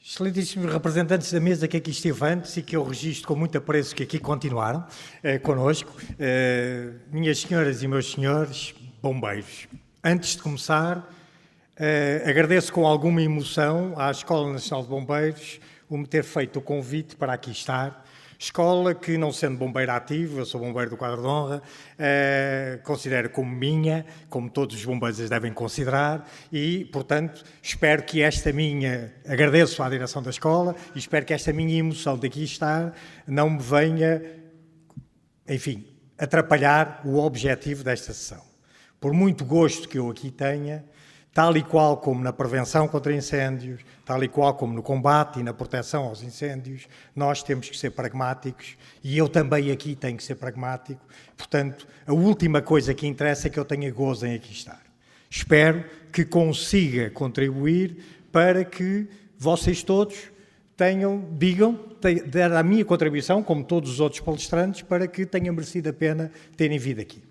Excelentíssimos representantes da mesa que aqui esteve antes e que eu registro com muito apreço que aqui continuaram connosco, minhas senhoras e meus senhores, bombeiros. Antes de começar, agradeço com alguma emoção à Escola Nacional de Bombeiros o me ter feito o convite para aqui estar. Escola que, não sendo bombeiro ativo, eu sou bombeiro do quadro de honra, considero como minha, como todos os bombeiros as devem considerar, e, portanto, espero que agradeço à direção da escola, e espero que esta minha emoção de aqui estar não me venha, enfim, atrapalhar o objetivo desta sessão. Por muito gosto que eu aqui tenha, tal e qual como na prevenção contra incêndios, tal e qual como no combate e na proteção aos incêndios, nós temos que ser pragmáticos e eu também aqui tenho que ser pragmático. Portanto, a última coisa que interessa é que eu tenha gozo em aqui estar. Espero que consiga contribuir para que vocês todos dar a minha contribuição, como todos os outros palestrantes, para que tenha merecido a pena terem vindo aqui.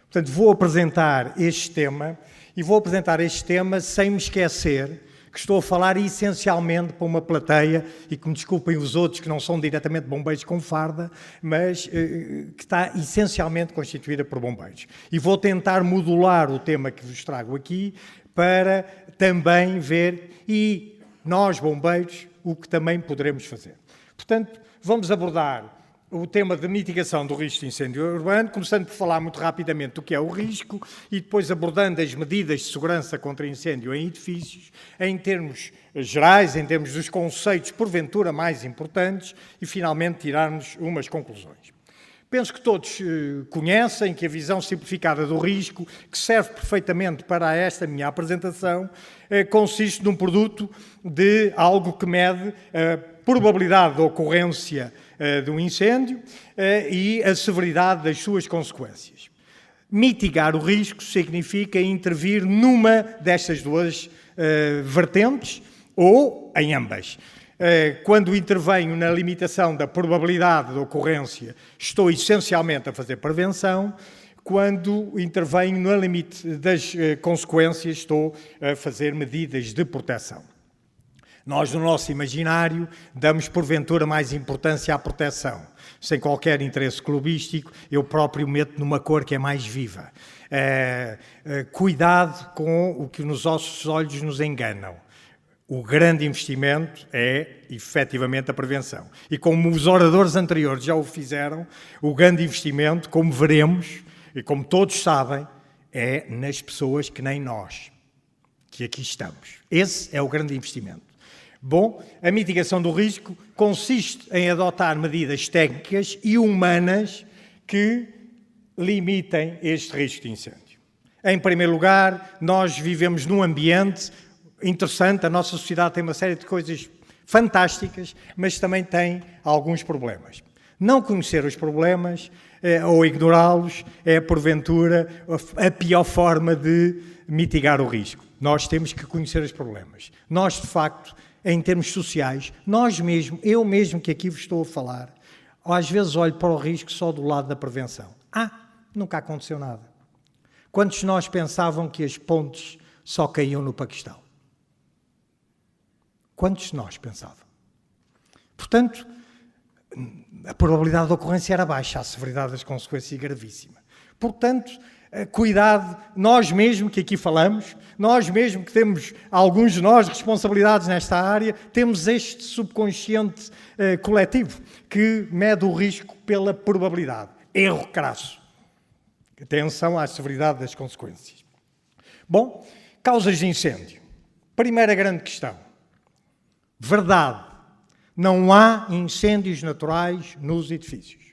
Portanto, vou apresentar este tema sem me esquecer que estou a falar essencialmente para uma plateia, e que me desculpem os outros que não são diretamente bombeiros com farda, mas que está essencialmente constituída por bombeiros. E vou tentar modular o tema que vos trago aqui para também ver, e nós bombeiros, o que também poderemos fazer. Portanto, vamos abordar o tema de mitigação do risco de incêndio urbano, começando por falar muito rapidamente do que é o risco e depois abordando as medidas de segurança contra incêndio em edifícios, em termos gerais, em termos dos conceitos, porventura, mais importantes, e finalmente tirarmos umas conclusões. Penso que todos conhecem que a visão simplificada do risco, que serve perfeitamente para esta minha apresentação, consiste num produto de algo que mede a probabilidade de ocorrência de um incêndio e a severidade das suas consequências. Mitigar o risco significa intervir numa destas duas vertentes ou em ambas. Quando intervenho na limitação da probabilidade de ocorrência, estou essencialmente a fazer prevenção. Quando intervenho no limite das consequências, estou a fazer medidas de proteção. Nós, no nosso imaginário, damos porventura mais importância à proteção. Sem qualquer interesse clubístico, eu próprio meto numa cor que é mais viva. Cuidado com o que nos nossos olhos nos enganam. O grande investimento é, efetivamente, a prevenção. E como os oradores anteriores já o fizeram, o grande investimento, como veremos, e como todos sabem, é nas pessoas que nem nós, que aqui estamos. Esse é o grande investimento. Bom, a mitigação do risco consiste em adotar medidas técnicas e humanas que limitem este risco de incêndio. Em primeiro lugar, nós vivemos num ambiente interessante, a nossa sociedade tem uma série de coisas fantásticas, mas também tem alguns problemas. Não conhecer os problemas ou ignorá-los é, porventura, a pior forma de mitigar o risco. Nós temos que conhecer os problemas. Nós, de facto, em termos sociais, eu mesmo que aqui vos estou a falar, às vezes olho para o risco só do lado da prevenção. Nunca aconteceu nada. Quantos de nós pensavam que as pontes só caíam no Paquistão? Quantos de nós pensavam? Portanto, a probabilidade de ocorrência era baixa, a severidade das consequências gravíssima. Portanto, cuidado, nós mesmo que aqui falamos, nós mesmo que temos, alguns de nós, responsabilidades nesta área, temos este subconsciente coletivo que mede o risco pela probabilidade. Erro crasso. Atenção à severidade das consequências. Bom, causas de incêndio. Primeira grande questão. Verdade. Não há incêndios naturais nos edifícios.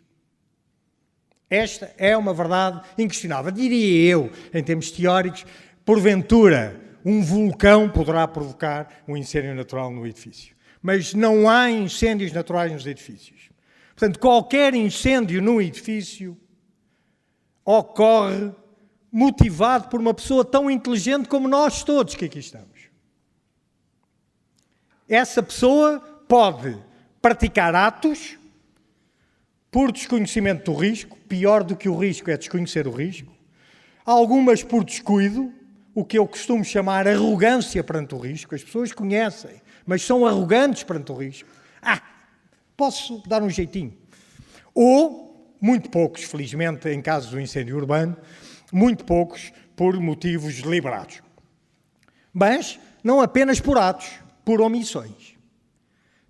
Esta é uma verdade inquestionável. Diria eu, em termos teóricos, porventura, um vulcão poderá provocar um incêndio natural no edifício. Mas não há incêndios naturais nos edifícios. Portanto, qualquer incêndio no edifício ocorre motivado por uma pessoa tão inteligente como nós todos que aqui estamos. Essa pessoa pode praticar atos por desconhecimento do risco, pior do que o risco é desconhecer o risco, algumas por descuido, o que eu costumo chamar arrogância perante o risco. As pessoas conhecem, mas são arrogantes perante o risco. Posso dar um jeitinho. Ou, muito poucos, felizmente, em caso do incêndio urbano, muito poucos por motivos deliberados. Mas não apenas por atos, por omissões.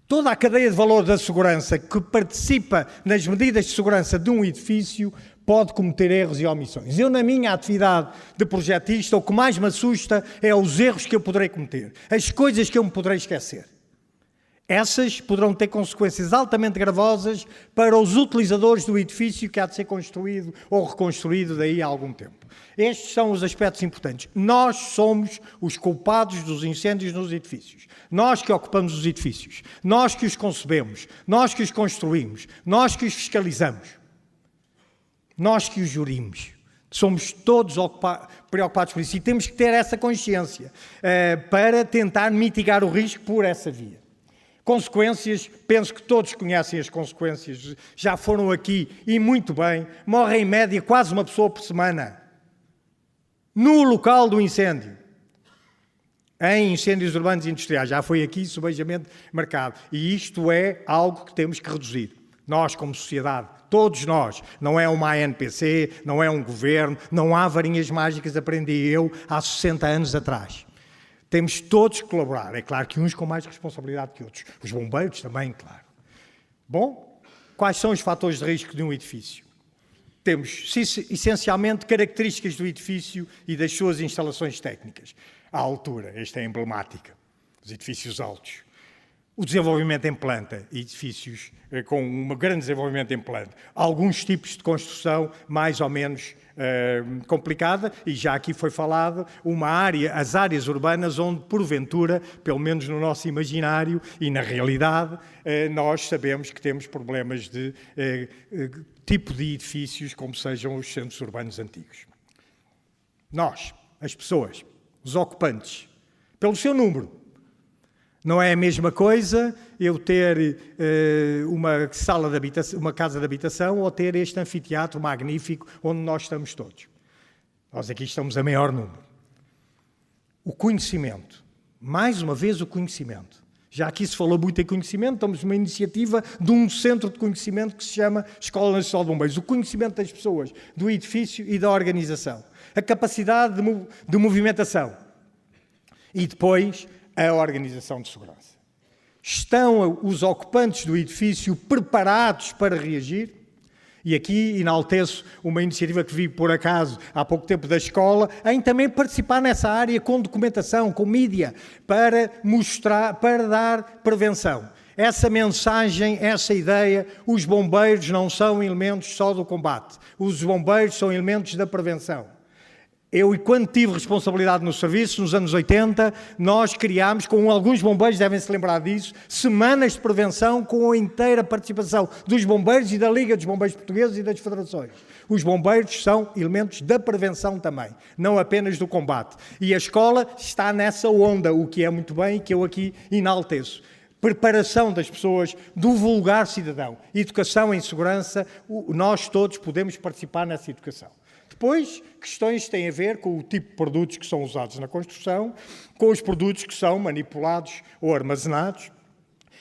Toda a cadeia de valor da segurança que participa nas medidas de segurança de um edifício pode cometer erros e omissões. Eu, na minha atividade de projetista, o que mais me assusta é os erros que eu poderei cometer, as coisas que eu me poderei esquecer. Essas poderão ter consequências altamente gravosas para os utilizadores do edifício que há de ser construído ou reconstruído daí a algum tempo. Estes são os aspectos importantes. Nós somos os culpados dos incêndios nos edifícios. Nós que ocupamos os edifícios. Nós que os concebemos. Nós que os construímos. Nós que os fiscalizamos. Nós que os jurimos. Somos todos preocupados por isso e temos que ter essa consciência para tentar mitigar o risco por essa via. Consequências, penso que todos conhecem as consequências, já foram aqui e muito bem. Morre em média quase uma pessoa por semana no local do incêndio. Em incêndios urbanos e industriais, já foi aqui subejamente marcado. E isto é algo que temos que reduzir. Nós, como sociedade, todos nós, não é uma ANPC, não é um governo, não há varinhas mágicas, aprendi eu há 60 anos atrás. Temos todos que colaborar. É claro que uns com mais responsabilidade que outros. Os bombeiros também, claro. Bom, quais são os fatores de risco de um edifício? Temos, essencialmente, características do edifício e das suas instalações técnicas. A altura, esta é emblemática. Os edifícios altos. O desenvolvimento em planta, edifícios com um grande desenvolvimento em planta. Alguns tipos de construção mais ou menos complicada, e já aqui foi falado, as áreas urbanas onde, porventura, pelo menos no nosso imaginário e na realidade, nós sabemos que temos problemas de tipo de edifícios como sejam os centros urbanos antigos. Nós, as pessoas, os ocupantes, pelo seu número, não é a mesma coisa eu ter uma sala de habitação, uma casa de habitação ou ter este anfiteatro magnífico onde nós estamos todos. Nós aqui estamos a maior número. O conhecimento. Mais uma vez o conhecimento. Já aqui se falou muito em conhecimento, estamos numa iniciativa de um centro de conhecimento que se chama Escola Nacional de Bombeiros. O conhecimento das pessoas, do edifício e da organização. A capacidade de movimentação. E depois a organização de segurança. Estão os ocupantes do edifício preparados para reagir? E aqui enalteço uma iniciativa que vi, por acaso, há pouco tempo da escola, em também participar nessa área com documentação, com mídia, para mostrar, para dar prevenção. Essa mensagem, essa ideia, os bombeiros não são elementos só do combate. Os bombeiros são elementos da prevenção. Eu, quando tive responsabilidade no serviço, nos anos 80, nós criámos, com alguns bombeiros, devem-se lembrar disso, semanas de prevenção com a inteira participação dos bombeiros e da Liga dos Bombeiros Portugueses e das federações. Os bombeiros são elementos da prevenção também, não apenas do combate. E a escola está nessa onda, o que é muito bem e que eu aqui enalteço. Preparação das pessoas, do vulgar cidadão. Educação em segurança, nós todos podemos participar nessa educação. Depois, questões que têm a ver com o tipo de produtos que são usados na construção, com os produtos que são manipulados ou armazenados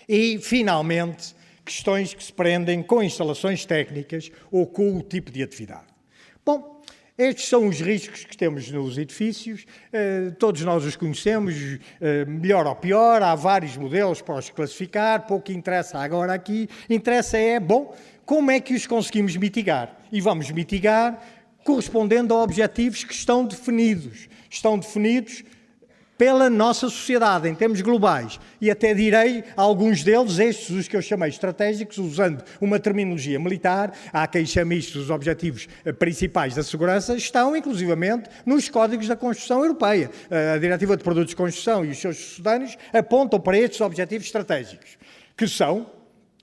e, finalmente, questões que se prendem com instalações técnicas ou com o tipo de atividade. Bom, estes são os riscos que temos nos edifícios, todos nós os conhecemos, melhor ou pior, há vários modelos para os classificar, pouco interessa agora aqui, interessa como é que os conseguimos mitigar? E vamos mitigar correspondendo a objetivos que estão definidos pela nossa sociedade, em termos globais. E até direi, alguns deles, estes os que eu chamei estratégicos, usando uma terminologia militar, há quem chame isto os objetivos principais da segurança, estão inclusivamente nos códigos da construção europeia. A Diretiva de Produtos de Construção e os seus sucedâneos apontam para estes objetivos estratégicos, que são,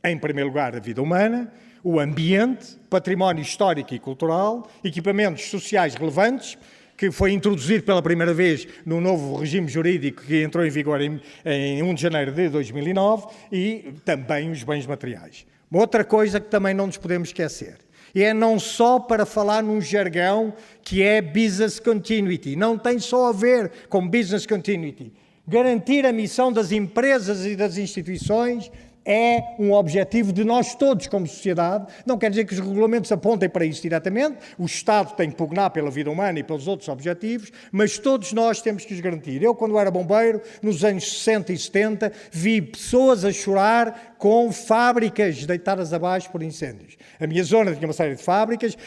em primeiro lugar, a vida humana, o ambiente, património histórico e cultural, equipamentos sociais relevantes, que foi introduzido pela primeira vez no novo regime jurídico que entrou em vigor em 1 de janeiro de 2009, e também os bens materiais. Outra coisa que também não nos podemos esquecer, é não só para falar num jargão que é business continuity, não tem só a ver com business continuity. Garantir a missão das empresas e das instituições é um objetivo de nós todos como sociedade. Não quer dizer que os regulamentos apontem para isso diretamente. O Estado tem que pugnar pela vida humana e pelos outros objetivos, mas todos nós temos que os garantir. Eu, quando era bombeiro, nos anos 60 e 70, vi pessoas a chorar com fábricas deitadas abaixo por incêndios. A minha zona tinha uma série de fábricas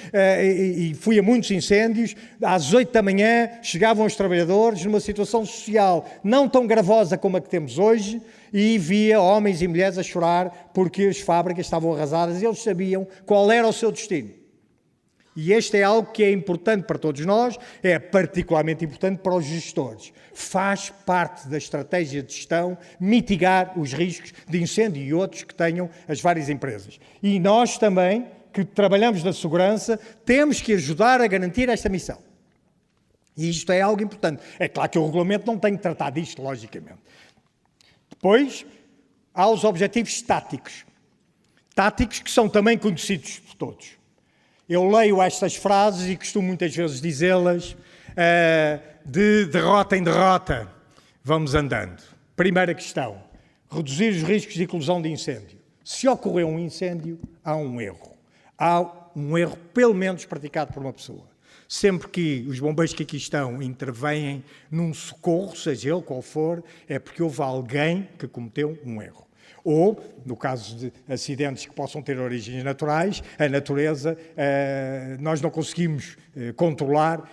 e fui a muitos incêndios. Às 8 da manhã chegavam os trabalhadores numa situação social não tão gravosa como a que temos hoje, e via homens e mulheres a chorar porque as fábricas estavam arrasadas e eles sabiam qual era o seu destino. E este é algo que é importante para todos nós, é particularmente importante para os gestores. Faz parte da estratégia de gestão mitigar os riscos de incêndio e outros que tenham as várias empresas. E nós também, que trabalhamos na segurança, temos que ajudar a garantir esta missão. E isto é algo importante. É claro que o regulamento não tem que tratar disto, logicamente. Depois, há os objetivos táticos. Táticos que são também conhecidos por todos. Eu leio estas frases e costumo muitas vezes dizê-las de derrota em derrota. Vamos andando. Primeira questão. Reduzir os riscos de eclosão de incêndio. Se ocorreu um incêndio, há um erro. Há um erro, pelo menos, praticado por uma pessoa. Sempre que os bombeiros que aqui estão intervêm num socorro, seja ele qual for, é porque houve alguém que cometeu um erro. Ou, no caso de acidentes que possam ter origens naturais, a natureza, nós não conseguimos controlar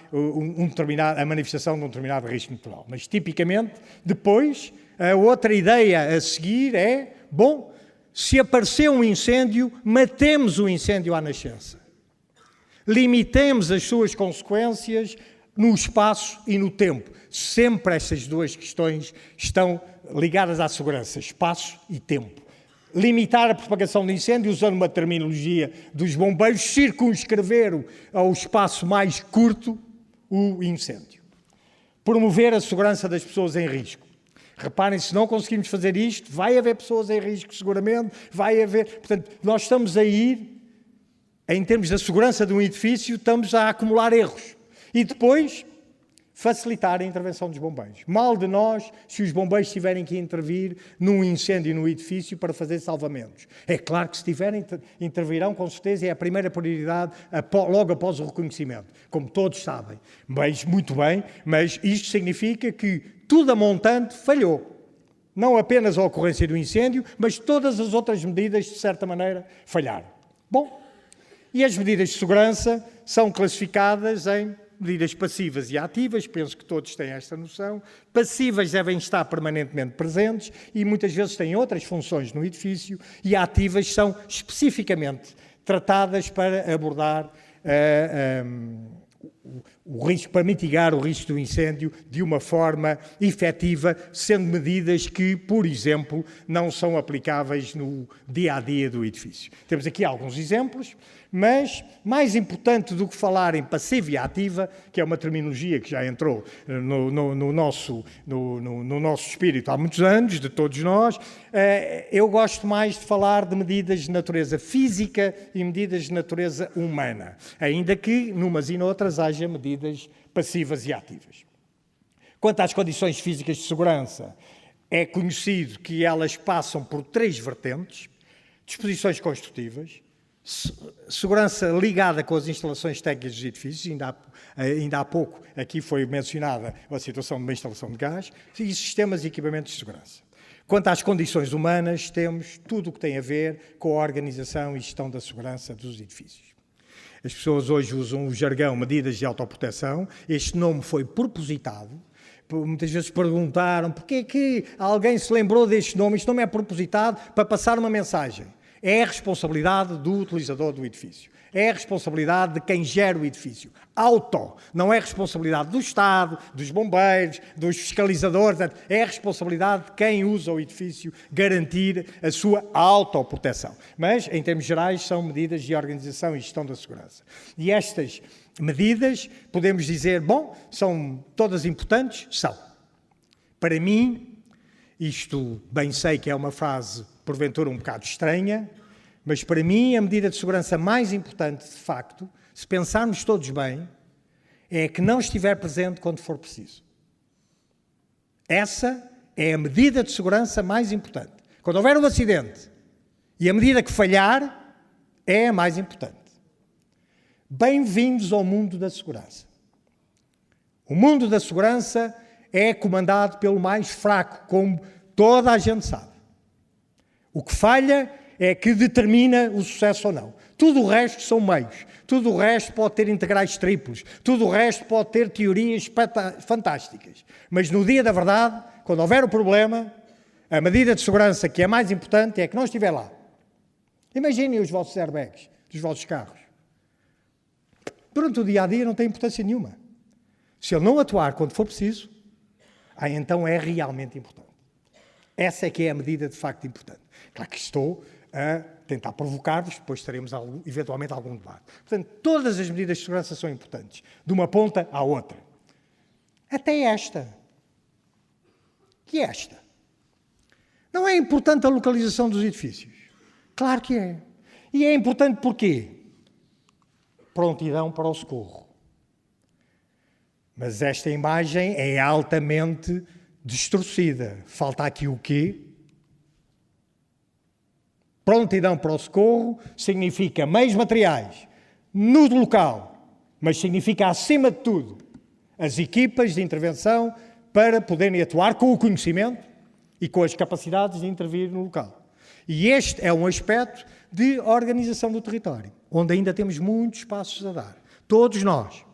a manifestação de um determinado risco natural. Mas, tipicamente, depois, a outra ideia a seguir é, bom, se apareceu um incêndio, matemos o incêndio à nascença. Limitemos as suas consequências no espaço e no tempo. Sempre estas duas questões estão ligadas à segurança, espaço e tempo. Limitar a propagação de incêndio, usando uma terminologia dos bombeiros, circunscrever ao espaço mais curto o incêndio. Promover a segurança das pessoas em risco. Reparem, se não conseguimos fazer isto, vai haver pessoas em risco seguramente, vai haver... Portanto, nós estamos a ir... Em termos da segurança de um edifício, estamos a acumular erros. E depois, facilitar a intervenção dos bombeiros. Mal de nós se os bombeiros tiverem que intervir num incêndio no edifício para fazer salvamentos. É claro que se tiverem, intervirão com certeza, é a primeira prioridade logo após o reconhecimento, como todos sabem. Mas, muito bem, mas isto significa que tudo a montante falhou. Não apenas a ocorrência do incêndio, mas todas as outras medidas, de certa maneira, falharam. Bom, e as medidas de segurança são classificadas em medidas passivas e ativas, penso que todos têm esta noção. Passivas devem estar permanentemente presentes e muitas vezes têm outras funções no edifício, e ativas são especificamente tratadas para abordar o risco, para mitigar o risco do incêndio de uma forma efetiva, sendo medidas que, por exemplo, não são aplicáveis no dia-a-dia do edifício. Temos aqui alguns exemplos, mas mais importante do que falar em passiva e ativa, que é uma terminologia que já entrou no nosso espírito há muitos anos, de todos nós, eu gosto mais de falar de medidas de natureza física e medidas de natureza humana, ainda que, numas e noutras, haja medidas passivas e ativas. Quanto às condições físicas de segurança, é conhecido que elas passam por 3 vertentes: disposições construtivas, segurança ligada com as instalações técnicas dos edifícios, ainda há pouco aqui foi mencionada a situação de uma instalação de gás, e sistemas e equipamentos de segurança. Quanto às condições humanas, temos tudo o que tem a ver com a organização e gestão da segurança dos edifícios. As pessoas hoje usam o jargão medidas de autoproteção. Este nome foi propositado. Muitas vezes perguntaram porquê é que alguém se lembrou deste nome. Este nome é propositado para passar uma mensagem. É a responsabilidade do utilizador do edifício. É a responsabilidade de quem gera o edifício. Não é responsabilidade do Estado, dos bombeiros, dos fiscalizadores. É a responsabilidade de quem usa o edifício garantir a sua autoproteção. Mas, em termos gerais, são medidas de organização e gestão da segurança. E estas medidas, podemos dizer, bom, são todas importantes? São. Para mim, isto bem sei que é uma frase porventura um bocado estranha, mas para mim a medida de segurança mais importante, de facto, se pensarmos todos bem, é que não estiver presente quando for preciso. Essa é a medida de segurança mais importante. Quando houver um acidente e a medida que falhar, é a mais importante. Bem-vindos ao mundo da segurança. O mundo da segurança é comandado pelo mais fraco, como toda a gente sabe. O que falha é que determina o sucesso ou não. Tudo o resto são meios. Tudo o resto pode ter integrais triplos. Tudo o resto pode ter teorias fantásticas. Mas no dia da verdade, quando houver o problema, a medida de segurança que é mais importante é que não estiver lá. Imaginem os vossos airbags dos vossos carros. Durante o dia-a-dia não tem importância nenhuma. Se ele não atuar quando for preciso, aí então é realmente importante. Essa é que é a medida de facto importante. Claro que estou a tentar provocar-vos, depois teremos eventualmente algum debate. Portanto, todas as medidas de segurança são importantes, de uma ponta à outra. Até esta. E esta? Não é importante a localização dos edifícios? Claro que é. E é importante porquê? Prontidão para o socorro. Mas esta imagem é altamente distorcida. Falta aqui o quê? Prontidão para o socorro significa meios materiais no local, mas significa, acima de tudo, as equipas de intervenção para poderem atuar com o conhecimento e com as capacidades de intervir no local. E este é um aspecto de organização do território, onde ainda temos muitos passos a dar. Todos nós.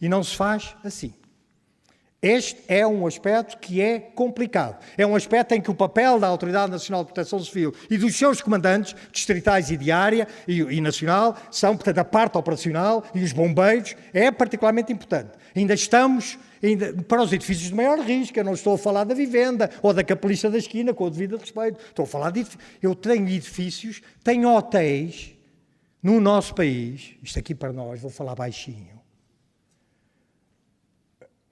E não se faz assim. Este é um aspecto que é complicado. É um aspecto em que o papel da Autoridade Nacional de Proteção Civil e dos seus comandantes, distritais e de área e nacional, são, portanto, a parte operacional e os bombeiros, é particularmente importante. Ainda estamos para os edifícios de maior risco. Eu não estou a falar da vivenda ou da capelista da esquina, com o devido respeito. Estou a falar de edifícios. Eu tenho edifícios, tenho hotéis no nosso país. Isto aqui para nós, vou falar baixinho.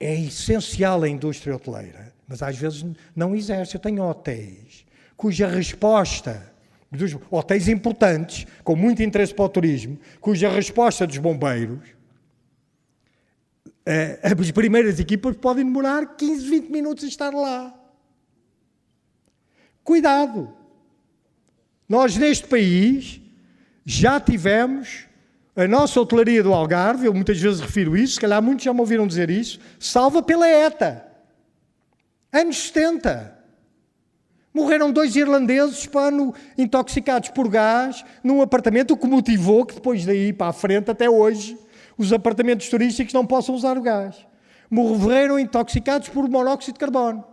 É essencial a indústria hoteleira, mas às vezes não exerce. Eu tenho hotéis cuja resposta, dos hotéis importantes, com muito interesse para o turismo, cuja resposta dos bombeiros, as primeiras equipas podem demorar 15, 20 minutos a estar lá. Cuidado! Nós neste país já tivemos a nossa hotelaria do Algarve, eu muitas vezes refiro isso, se calhar muitos já me ouviram dizer isso, salva pela ETA. Anos 70. Morreram 2 irlandeses intoxicados por gás num apartamento, o que motivou que depois daí para a frente, até hoje, os apartamentos turísticos não possam usar o gás. Morreram intoxicados por monóxido de carbono.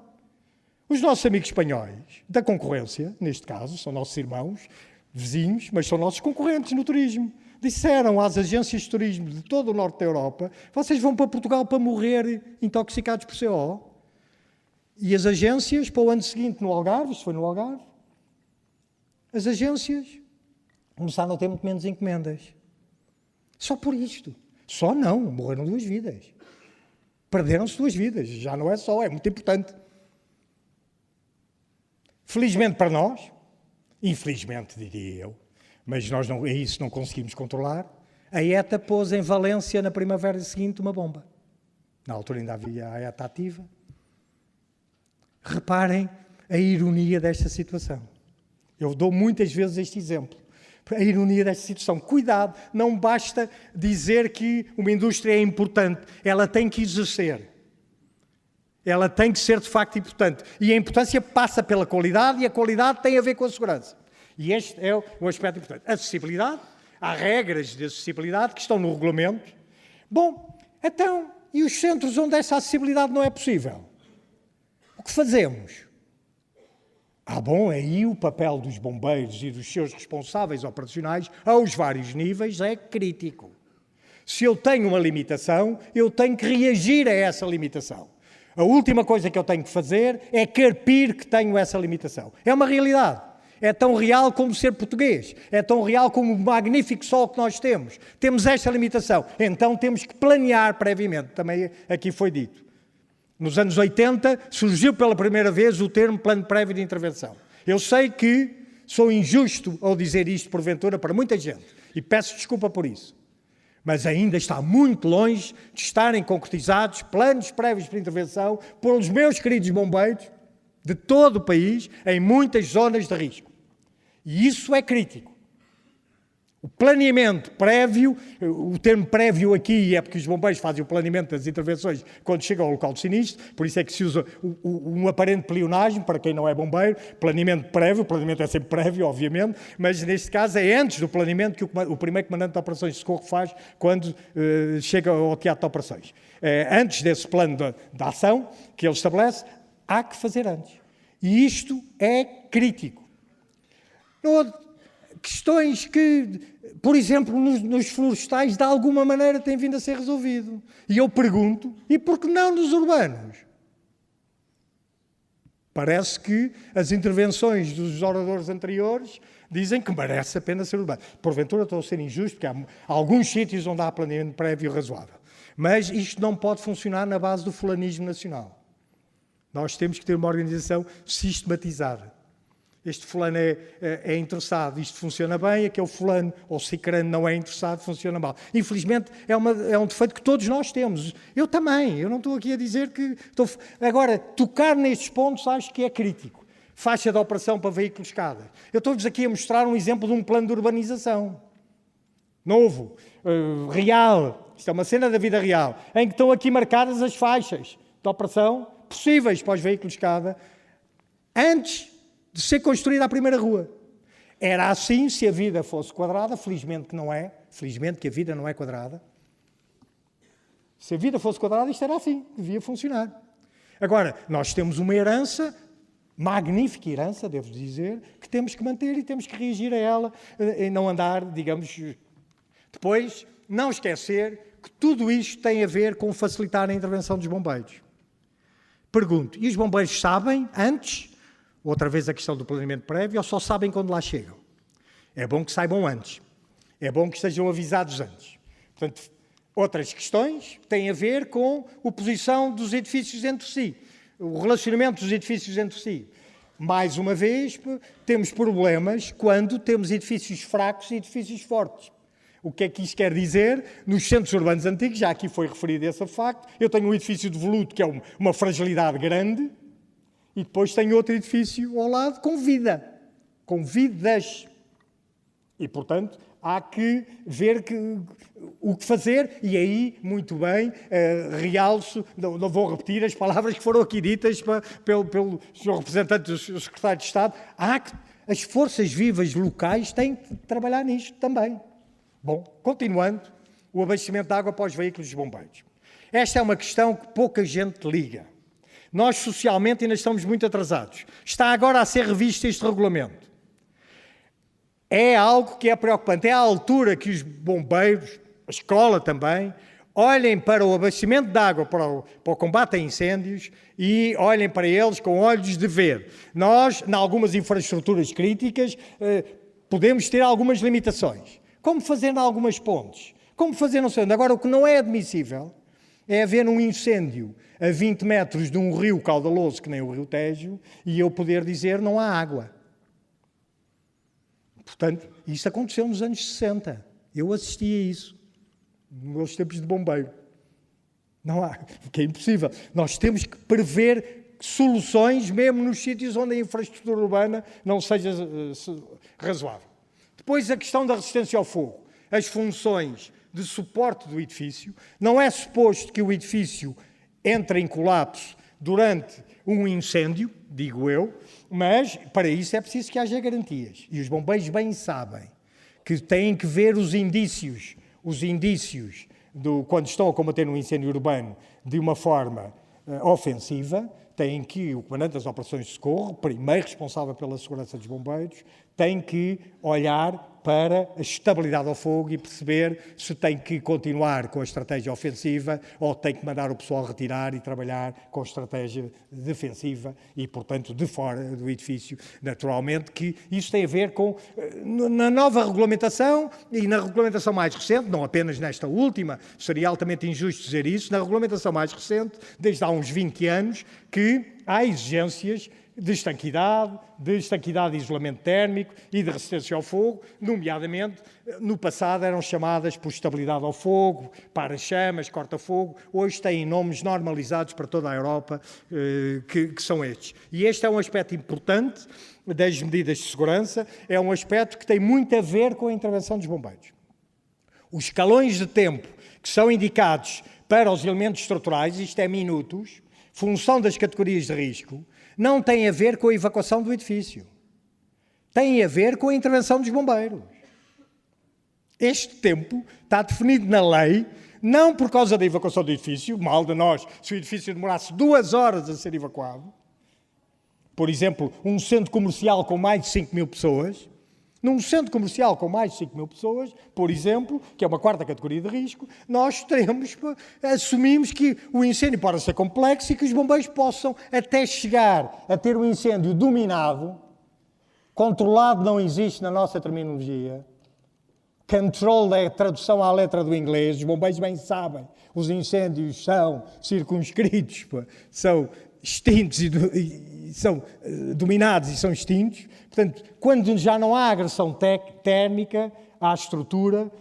Os nossos amigos espanhóis, da concorrência, neste caso, são nossos irmãos, vizinhos, mas são nossos concorrentes no turismo. Disseram às agências de turismo de todo o norte da Europa: vocês vão para Portugal para morrer intoxicados por CO. E as agências, para o ano seguinte no Algarve, isto foi no Algarve, as agências começaram a ter muito menos encomendas. Só por isto. Só não, morreram 2 vidas. Perderam-se 2 vidas. Já não é só, é muito importante. Felizmente para nós, infelizmente diria eu, mas nós isso não conseguimos controlar, a ETA pôs em Valência na primavera seguinte uma bomba. Na altura ainda havia a ETA ativa. Reparem a ironia desta situação. Eu dou muitas vezes este exemplo. A ironia desta situação. Cuidado, não basta dizer que uma indústria é importante, ela tem que exercer. Ela tem que ser de facto importante. E a importância passa pela qualidade e a qualidade tem a ver com a segurança. E este é um aspecto importante. Acessibilidade, há regras de acessibilidade que estão no regulamento. Bom, então, e os centros onde essa acessibilidade não é possível? O que fazemos? Bom, aí o papel dos bombeiros e dos seus responsáveis operacionais, aos vários níveis, é crítico. Se eu tenho uma limitação, eu tenho que reagir a essa limitação. A última coisa que eu tenho que fazer é carpir que tenho essa limitação. É uma realidade. É tão real como ser português. É tão real como o magnífico sol que nós temos. Temos esta limitação. Então temos que planear previamente. Também aqui foi dito. Nos anos 80 surgiu pela primeira vez o termo plano prévio de intervenção. Eu sei que sou injusto ao dizer isto porventura para muita gente. E peço desculpa por isso. Mas ainda está muito longe de estarem concretizados planos prévios de intervenção pelos meus queridos bombeiros de todo o país, em muitas zonas de risco. E isso é crítico. O planeamento prévio, o termo prévio aqui é porque os bombeiros fazem o planeamento das intervenções quando chegam ao local do sinistro, por isso é que se usa um aparente pleonasmo, para quem não é bombeiro, planeamento prévio, o planeamento é sempre prévio, obviamente, mas neste caso é antes do planeamento que o primeiro comandante de operações de socorro faz quando chega ao teatro de operações. Antes desse plano de ação que ele estabelece, há que fazer antes. E isto é crítico. Questões que, por exemplo, nos florestais, de alguma maneira, têm vindo a ser resolvido. E eu pergunto, e por que não nos urbanos? Parece que as intervenções dos oradores anteriores dizem que merece a pena ser urbano. Porventura estou a ser injusto, porque há alguns sítios onde há planeamento prévio razoável. Mas isto não pode funcionar na base do fulanismo nacional. Nós temos que ter uma organização sistematizada. Este fulano é interessado, isto funciona bem, aquele fulano ou cicrano não é interessado, funciona mal. Infelizmente, é um defeito que todos nós temos. Eu também, eu não estou aqui a dizer que... Agora, tocar nestes pontos acho que é crítico. Faixa de operação para veículos escadas. Eu estou-vos aqui a mostrar um exemplo de um plano de urbanização. Novo, real, isto é uma cena da vida real, em que estão aqui marcadas as faixas de operação possíveis para os veículos escada, antes de ser construída a primeira rua. Era assim se a vida fosse quadrada, felizmente que não é, felizmente que a vida não é quadrada. Se a vida fosse quadrada, isto era assim, devia funcionar. Agora, nós temos uma herança, magnífica herança, devo dizer, que temos que manter e temos que reagir a ela e não andar, digamos... Depois, não esquecer que tudo isto tem a ver com facilitar a intervenção dos bombeiros. Pergunto, e os bombeiros sabem antes... Outra vez a questão do planeamento prévio, ou só sabem quando lá chegam? É bom que saibam antes. É bom que estejam avisados antes. Portanto, outras questões têm a ver com a posição dos edifícios entre si, o relacionamento dos edifícios entre si. Mais uma vez, temos problemas quando temos edifícios fracos e edifícios fortes. O que é que isto quer dizer? Nos centros urbanos antigos, já aqui foi referido esse facto, eu tenho um edifício de voluto que é uma fragilidade grande, e depois tem outro edifício ao lado com vida, com vidas. E, portanto, há que ver o que fazer, e aí, muito bem, realço, não vou repetir as palavras que foram aqui ditas pelo Sr. Representante do Secretário de Estado, as forças vivas locais têm que trabalhar nisto também. Bom, continuando, o abastecimento de água para os veículos dos bombeiros. Esta é uma questão que pouca gente liga. Nós, socialmente, ainda estamos muito atrasados. Está agora a ser revisto este regulamento. É algo que é preocupante. É à altura que os bombeiros, a escola também, olhem para o abastecimento de água, para o combate a incêndios e olhem para eles com olhos de ver. Nós, em algumas infraestruturas críticas, podemos ter algumas limitações. Como fazer em algumas pontes? Como fazer não sei onde? Agora, o que não é admissível é haver um incêndio a 20 metros de um rio caudaloso, que nem o Rio Tejo, e eu poder dizer não há água. Portanto, isso aconteceu nos anos 60. Eu assisti a isso, nos meus tempos de bombeiro. Não há, porque é impossível. Nós temos que prever soluções, mesmo nos sítios onde a infraestrutura urbana não seja razoável. Depois, a questão da resistência ao fogo. As funções de suporte do edifício. Não é suposto que o edifício entre em colapso durante um incêndio, digo eu, mas para isso é preciso que haja garantias. E os bombeiros bem sabem que têm que ver os indícios quando estão a combater um incêndio urbano de uma forma ofensiva, têm que, o comandante das operações de socorro, primeiro responsável pela segurança dos bombeiros, tem que olhar para a estabilidade ao fogo e perceber se tem que continuar com a estratégia ofensiva ou tem que mandar o pessoal retirar e trabalhar com a estratégia defensiva e, portanto, de fora do edifício. Naturalmente que isso tem a ver com, na nova regulamentação e na regulamentação mais recente, não apenas nesta última, seria altamente injusto dizer isso, na regulamentação mais recente, desde há uns 20 anos, que há exigências de estanquidade de isolamento térmico e de resistência ao fogo, nomeadamente, no passado eram chamadas por estabilidade ao fogo, para-chamas, corta-fogo, hoje têm nomes normalizados para toda a Europa, que são estes. E este é um aspecto importante das medidas de segurança, é um aspecto que tem muito a ver com a intervenção dos bombeiros. Os escalões de tempo que são indicados para os elementos estruturais, isto é minutos, função das categorias de risco, não tem a ver com a evacuação do edifício. Tem a ver com a intervenção dos bombeiros. Este tempo está definido na lei, não por causa da evacuação do edifício, mal de nós, se o edifício demorasse 2 horas a ser evacuado. Por exemplo, um centro comercial com mais de 5.000 pessoas, num centro comercial com mais de 5.000 pessoas, por exemplo, que é uma 4ª categoria de risco, nós assumimos que o incêndio pode ser complexo e que os bombeiros possam até chegar a ter um incêndio dominado, controlado não existe na nossa terminologia, control é a tradução à letra do inglês, os bombeiros bem sabem, os incêndios são circunscritos, são extintos e são dominados e são extintos. Portanto, quando já não há agressão térmica à estrutura,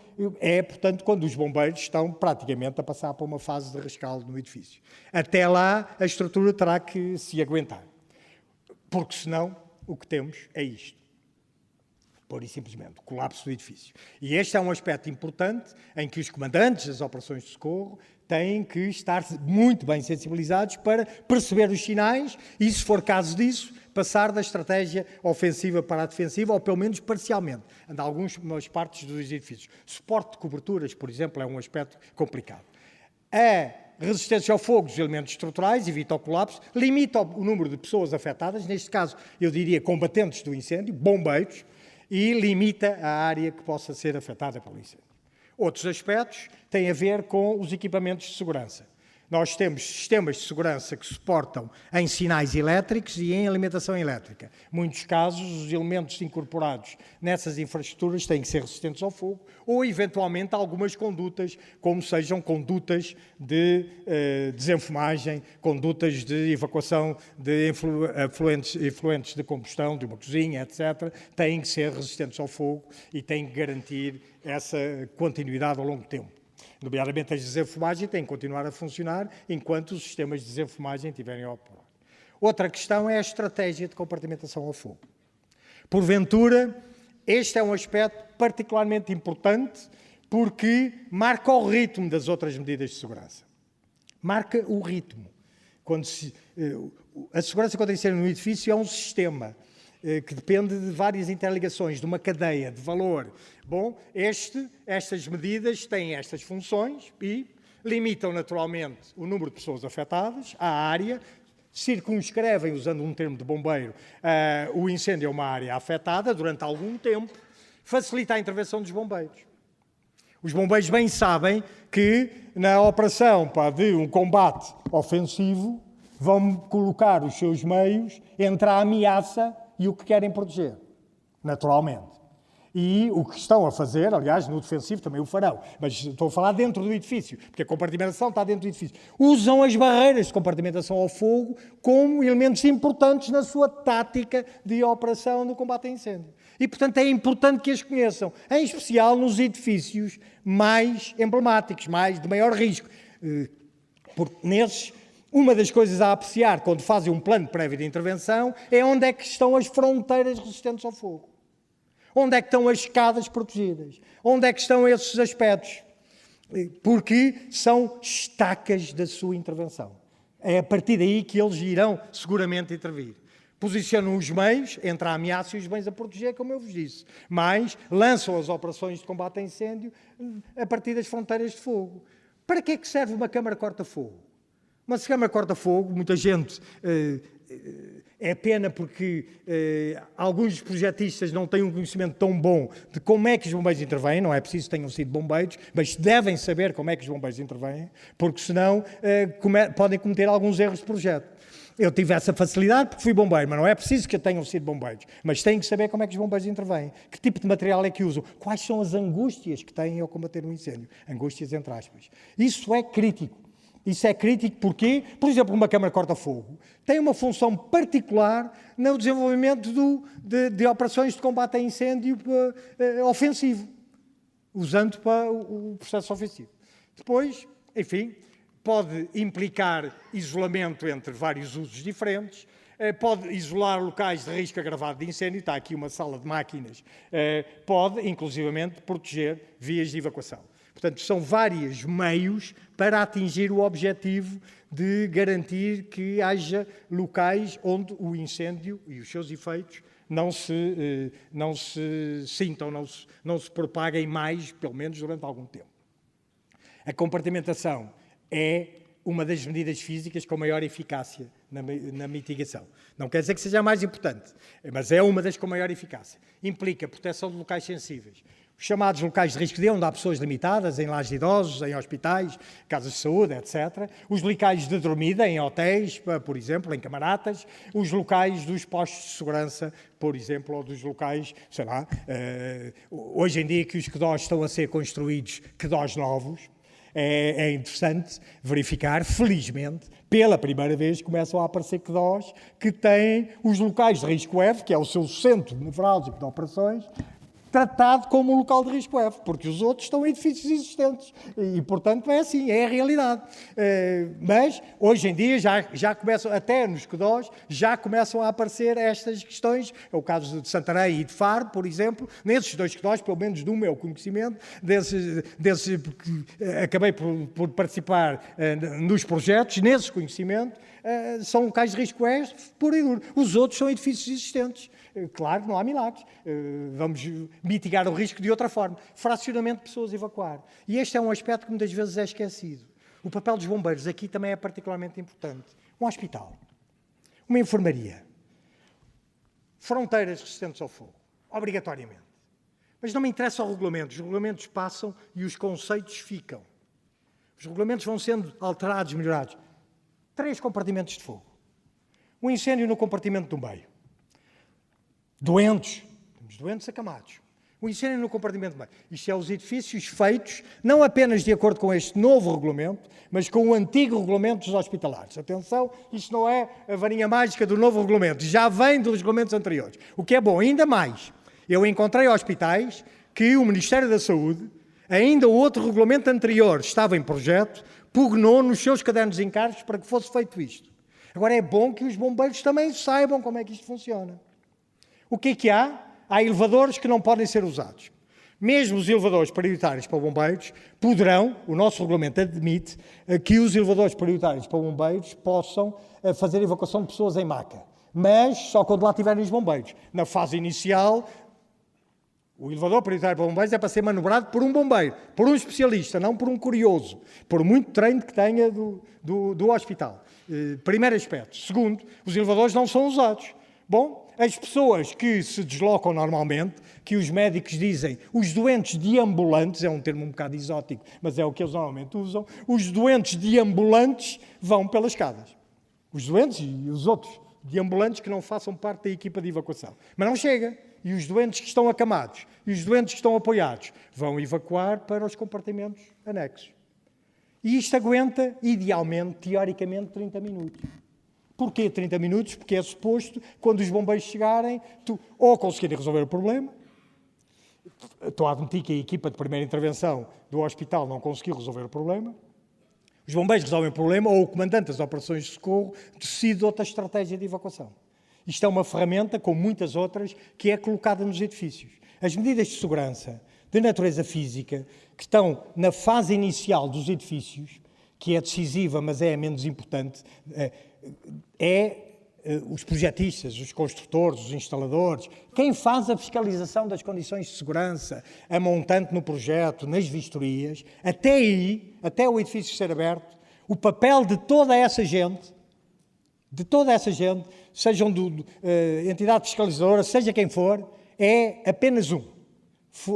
portanto, quando os bombeiros estão praticamente a passar por uma fase de rescaldo no edifício. Até lá, a estrutura terá que se aguentar. Porque, senão, o que temos é isto. Pura e simplesmente, o colapso do edifício. E este é um aspecto importante em que os comandantes das operações de socorro têm que estar muito bem sensibilizados para perceber os sinais e, se for caso disso, passar da estratégia ofensiva para a defensiva, ou pelo menos parcialmente, em algumas partes dos edifícios. Suporte de coberturas, por exemplo, é um aspecto complicado. A resistência ao fogo dos elementos estruturais evita o colapso, limita o número de pessoas afetadas, neste caso, eu diria, combatentes do incêndio, bombeiros, e limita a área que possa ser afetada pelo incêndio. Outros aspectos têm a ver com os equipamentos de segurança. Nós temos sistemas de segurança que suportam em sinais elétricos e em alimentação elétrica. Em muitos casos, os elementos incorporados nessas infraestruturas têm que ser resistentes ao fogo ou, eventualmente, algumas condutas, como sejam condutas de desenfumagem, condutas de evacuação de efluentes de combustão, de uma cozinha, etc., têm que ser resistentes ao fogo e têm que garantir essa continuidade ao longo do tempo. Nomeadamente, as desenfumagens têm que continuar a funcionar enquanto os sistemas de desenfumagem estiverem a operar. Outra questão é a estratégia de compartimentação ao fogo. Porventura, este é um aspecto particularmente importante porque marca o ritmo das outras medidas de segurança. Marca o ritmo. A segurança contra incêndio no edifício é um sistema que depende de várias interligações, de uma cadeia de valor. Bom, estas medidas têm estas funções e limitam naturalmente o número de pessoas afetadas, a área, circunscrevem, usando um termo de bombeiro, o incêndio é uma área afetada durante algum tempo, facilita a intervenção dos bombeiros. Os bombeiros bem sabem que na operação de um combate ofensivo vão colocar os seus meios entre a ameaça e o que querem proteger, naturalmente. E o que estão a fazer, aliás, no defensivo também o farão, mas estou a falar dentro do edifício, porque a compartimentação está dentro do edifício. Usam as barreiras de compartimentação ao fogo como elementos importantes na sua tática de operação no combate a incêndio. E, portanto, é importante que as conheçam, em especial nos edifícios mais emblemáticos, de maior risco. Porque nesses, uma das coisas a apreciar quando fazem um plano prévio de intervenção é onde é que estão as fronteiras resistentes ao fogo. Onde é que estão as escadas protegidas? Onde é que estão esses aspectos? Porque são estacas da sua intervenção. É a partir daí que eles irão seguramente intervir. Posicionam os meios entre a ameaça e os bens a proteger, como eu vos disse. Mas lançam as operações de combate a incêndio a partir das fronteiras de fogo. Para que é que serve uma câmara corta-fogo? Uma câmara corta-fogo, muita gente... É pena porque alguns dos projetistas não têm um conhecimento tão bom de como é que os bombeiros intervêm, não é preciso que tenham sido bombeiros, mas devem saber como é que os bombeiros intervêm, porque senão podem cometer alguns erros de projeto. Eu tive essa facilidade porque fui bombeiro, mas não é preciso que tenham sido bombeiros, mas têm que saber como é que os bombeiros intervêm, que tipo de material é que usam, quais são as angústias que têm ao combater um incêndio, angústias entre aspas. Isso é crítico. Isso é crítico porque, por exemplo, uma câmara corta-fogo tem uma função particular no desenvolvimento de operações de combate a incêndio ofensivo, usando para o processo ofensivo. Depois, enfim, pode implicar isolamento entre vários usos diferentes, pode isolar locais de risco agravado de incêndio, está aqui uma sala de máquinas, pode, inclusivamente, proteger vias de evacuação. Portanto, são vários meios para atingir o objetivo de garantir que haja locais onde o incêndio e os seus efeitos não se sintam, não se propaguem mais, pelo menos durante algum tempo. A compartimentação é uma das medidas físicas com maior eficácia na mitigação. Não quer dizer que seja a mais importante, mas é uma das com maior eficácia. Implica proteção de locais sensíveis. Os chamados locais de risco D, onde há pessoas limitadas, em lares de idosos, em hospitais, casas de saúde, etc. Os locais de dormida, em hotéis, por exemplo, em camaratas. Os locais dos postos de segurança, por exemplo, ou dos locais, sei lá, hoje em dia que os QDOS estão a ser construídos, QDOS novos. É interessante verificar, felizmente, pela primeira vez começam a aparecer QDOS que têm os locais de risco F, que é o seu centro nevrálgico de operações, tratado como um local de risco F, porque os outros estão em edifícios existentes. E, portanto, é assim, é a realidade. Mas, hoje em dia, já começam, até nos QDOS, já começam a aparecer estas questões. É o caso de Santarém e de Faro, por exemplo. Nesses dois QDOS, pelo menos do meu conhecimento, acabei por participar nos projetos, nesses conhecimentos, são locais de risco F, puro e duro. Os outros são edifícios existentes. Claro que não há milagres. Vamos mitigar o risco de outra forma. Fracionamento de pessoas a evacuar. E este é um aspecto que muitas vezes é esquecido. O papel dos bombeiros aqui também é particularmente importante. Um hospital, uma enfermaria, fronteiras resistentes ao fogo, obrigatoriamente. Mas não me interessa o regulamento. Os regulamentos passam e os conceitos ficam. Os regulamentos vão sendo alterados, melhorados. 3 compartimentos de fogo. Um incêndio no compartimento do meio. Doentes, temos doentes acamados. O incêndio no compartimento do meio. Isto é os edifícios feitos, não apenas de acordo com este novo regulamento, mas com o antigo regulamento dos hospitalares. Atenção, isto não é a varinha mágica do novo regulamento, já vem dos regulamentos anteriores. O que é bom, ainda mais, eu encontrei hospitais que o Ministério da Saúde, ainda o outro regulamento anterior estava em projeto, pugnou nos seus cadernos de encargos para que fosse feito isto. Agora é bom que os bombeiros também saibam como é que isto funciona. O que é que há? Há elevadores que não podem ser usados. Mesmo os elevadores prioritários para bombeiros poderão, o nosso regulamento admite, que os elevadores prioritários para bombeiros possam fazer evacuação de pessoas em maca. Mas só quando lá tiverem os bombeiros. Na fase inicial, o elevador prioritário para bombeiros é para ser manobrado por um bombeiro, por um especialista, não por um curioso, por muito treino que tenha do hospital. Primeiro aspecto. Segundo, os elevadores não são usados. Bom, as pessoas que se deslocam normalmente, que os médicos dizem, os doentes deambulantes, é um termo um bocado exótico, mas é o que eles normalmente usam, os doentes deambulantes vão pelas escadas. Os doentes e os outros deambulantes que não façam parte da equipa de evacuação. Mas não chega. E os doentes que estão acamados e os doentes que estão apoiados vão evacuar para os compartimentos anexos. E isto aguenta, idealmente, teoricamente, 30 minutos. Porquê 30 minutos? Porque é suposto, quando os bombeiros chegarem, ou conseguirem resolver o problema. Estou a admitir que a equipa de primeira intervenção do hospital não conseguiu resolver o problema. Os bombeiros resolvem o problema, ou o comandante das operações de socorro decide outra estratégia de evacuação. Isto é uma ferramenta, como muitas outras, que é colocada nos edifícios. As medidas de segurança, de natureza física, que estão na fase inicial dos edifícios, que é decisiva, mas é a menos importante, os projetistas, os construtores, os instaladores, quem faz a fiscalização das condições de segurança, a montante no projeto, nas vistorias, até aí, até o edifício ser aberto, o papel de toda essa gente, sejam entidade fiscalizadora, seja quem for, é apenas um.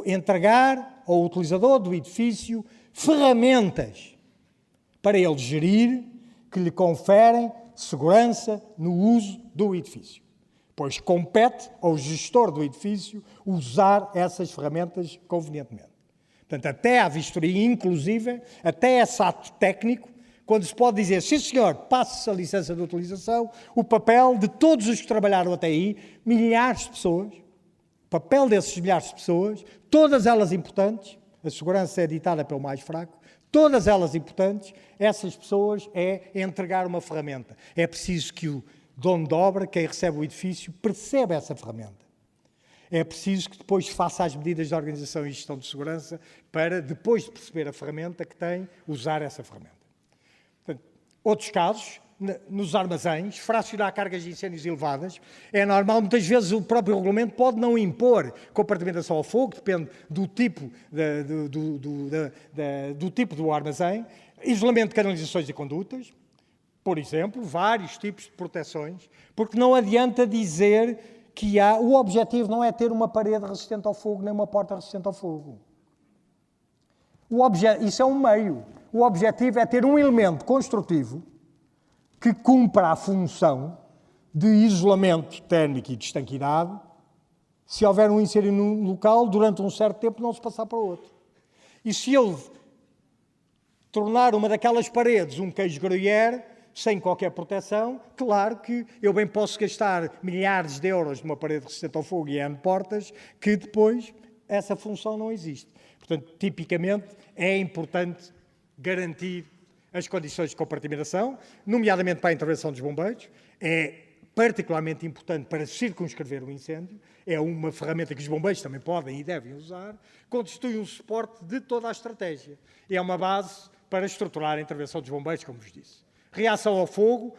Entregar ao utilizador do edifício ferramentas para ele gerir, que lhe conferem segurança no uso do edifício. Pois compete ao gestor do edifício usar essas ferramentas convenientemente. Portanto, até à vistoria, inclusive, até esse ato técnico, quando se pode dizer, sim senhor, passe a licença de utilização, o papel de todos os que trabalharam até aí, milhares de pessoas, o papel desses milhares de pessoas, todas elas importantes, a segurança é ditada pelo mais fraco, todas elas importantes, essas pessoas é entregar uma ferramenta. É preciso que o dono de obra, quem recebe o edifício, perceba essa ferramenta. É preciso que depois faça as medidas de organização e gestão de segurança para, depois de perceber a ferramenta que tem, usar essa ferramenta. Portanto, outros casos, nos armazéns, fracionar cargas de incêndios elevadas, é normal, muitas vezes o próprio regulamento pode não impor compartimentação ao fogo, depende do tipo, do tipo do armazém, isolamento de canalizações e condutas, por exemplo, vários tipos de proteções, porque não adianta dizer que o objetivo não é ter uma parede resistente ao fogo, nem uma porta resistente ao fogo. Isso é um meio. O objetivo é ter um elemento construtivo que cumpra a função de isolamento térmico e de estanquidade, se houver um incêndio num local, durante um certo tempo não se passar para outro. E se eu tornar uma daquelas paredes um queijo gruyère, sem qualquer proteção, claro que eu bem posso gastar milhares de euros numa parede resistente ao fogo e N portas, que depois essa função não existe. Portanto, tipicamente, é importante garantir as condições de compartimentação, nomeadamente para a intervenção dos bombeiros, é particularmente importante para circunscrever o incêndio, é uma ferramenta que os bombeiros também podem e devem usar, constitui um suporte de toda a estratégia. E é uma base para estruturar a intervenção dos bombeiros, como vos disse. Reação ao fogo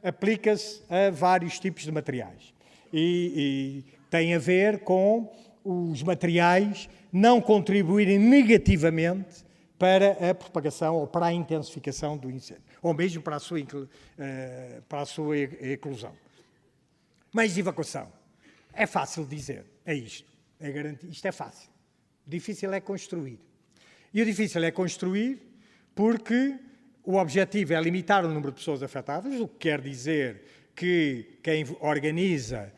aplica-se a vários tipos de materiais. E tem a ver com os materiais não contribuírem negativamente para a propagação ou para a intensificação do incêndio, ou mesmo para a sua eclosão. Meios de evacuação. É fácil dizer, é isto. É garantir, isto é fácil. O difícil é construir. E o difícil é construir porque o objetivo é limitar o número de pessoas afetadas, o que quer dizer que quem organiza,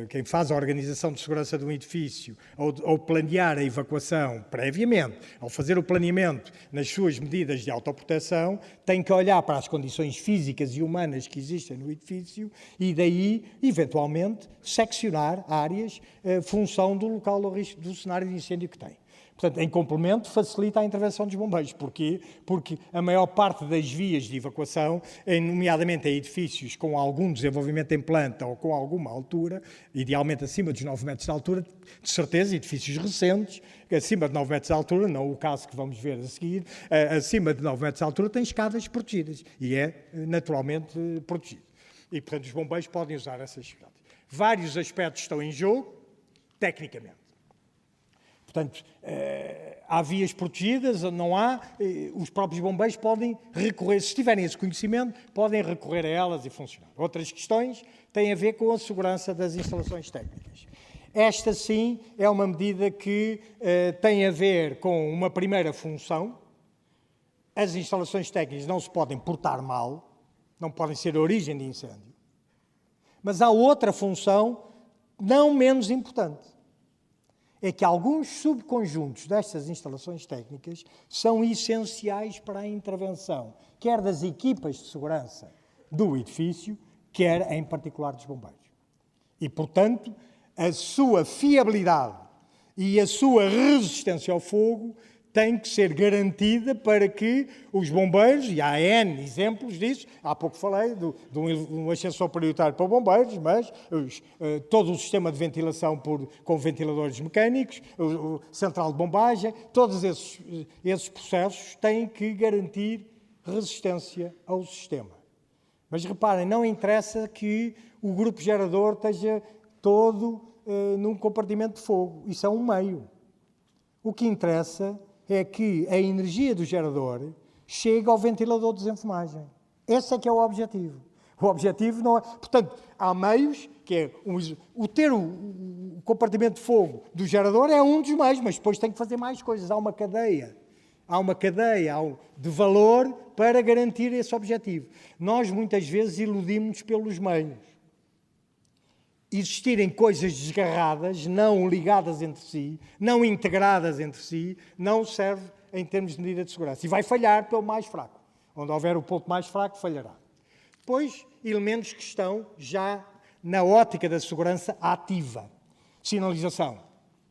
quem faz a organização de segurança de um edifício, ao planear a evacuação previamente, ao fazer o planeamento nas suas medidas de autoproteção, tem que olhar para as condições físicas e humanas que existem no edifício e daí, eventualmente, seccionar áreas função do local do cenário de incêndio que tem. Portanto, em complemento, facilita a intervenção dos bombeiros. Porquê? Porque a maior parte das vias de evacuação, nomeadamente em edifícios com algum desenvolvimento em planta ou com alguma altura, idealmente acima dos 9 metros de altura, de certeza, edifícios recentes, acima de 9 metros de altura, não o caso que vamos ver a seguir, acima de 9 metros de altura tem escadas protegidas e é naturalmente protegido. E, portanto, os bombeiros podem usar essas escadas. Vários aspectos estão em jogo, tecnicamente. Portanto, há vias protegidas, não há, os próprios bombeiros podem recorrer, se tiverem esse conhecimento, podem recorrer a elas e funcionar. Outras questões têm a ver com a segurança das instalações técnicas. Esta, sim, é uma medida que tem a ver com uma primeira função. As instalações técnicas não se podem portar mal, não podem ser a origem de incêndio. Mas há outra função não menos importante. É que alguns subconjuntos destas instalações técnicas são essenciais para a intervenção, quer das equipas de segurança do edifício, quer, em particular, dos bombeiros. E, portanto, a sua fiabilidade e a sua resistência ao fogo tem que ser garantida para que os bombeiros, e há N exemplos disso, há pouco falei de um ascensor prioritário para bombeiros, mas todo o sistema de ventilação com ventiladores mecânicos, o central de bombagem, todos esses processos têm que garantir resistência ao sistema. Mas reparem, não interessa que o grupo gerador esteja todo num compartimento de fogo, isso é um meio. O que interessa é que a energia do gerador chegue ao ventilador de desenfumagem. Esse é que é o objetivo. O objetivo não é... Portanto, há meios, que é ter o compartimento de fogo do gerador é um dos meios, mas depois tem que fazer mais coisas. Há uma cadeia de valor para garantir esse objetivo. Nós, muitas vezes, iludimos pelos meios. Existirem coisas desgarradas, não ligadas entre si, não integradas entre si, não serve em termos de medida de segurança. E vai falhar pelo mais fraco. Onde houver o ponto mais fraco, falhará. Depois, elementos que estão já na ótica da segurança ativa. Sinalização.